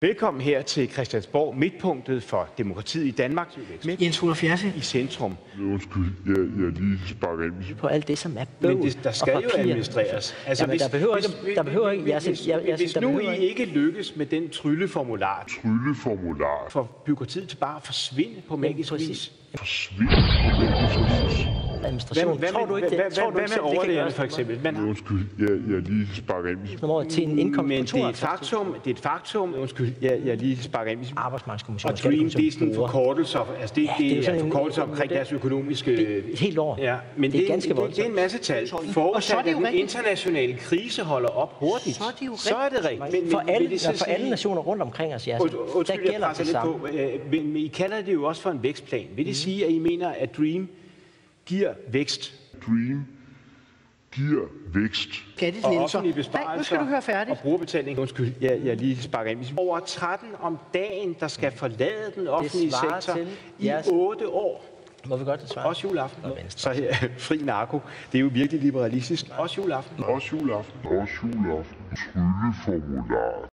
Velkommen her til Christiansborg, midtpunktet for demokratiet i Danmark. Med Jens Olaf Jersild i centrum. Undskyld, jeg lige sparker ind. På alt det, som er bøvl. Men der skal jo administreres. Altså, jamen, der behøver ikke. Hvis nu I ikke lykkes med den trylleformular for byråkratiet til bare at forsvinde på magisk vis. Forsvinde på magisk vis? Administration. Tror du ikke det? Hvad med overlægerne for eksempel? Undskyld, jeg lige sparker ind. Til en indkomst men det er et faktum. Undskyld, jeg lige sparker ind. Arbejdsmarkedskommissionen. Og Dream, det er sådan forkortelser. Altså det er forkortelser omkring deres økonomiske. Et helt år. Ja, men det er ganske voldsomt. Det er en masse tal. Forudsat at den internationale krise holder op hurtigt. Så er det rigtigt. For alle nationer rundt omkring os, der gælder det samme. Men I kalder det jo også for en vækstplan. Vil det sige, at I mener, at Dream giver vækst? Dream giver vækst. Og offentlige besparelser. Nu skal du høre færdigt. Og brugerbetaling. Undskyld, jeg lige sparker ind. Over 13 om dagen, der skal forlade den offentlige sektor i 8 år. Må vi godt svare? Også juleaften. Så her, fri narko. Det er jo virkelig liberalistisk. Også juleaften. Også juleaften. Trylleformular.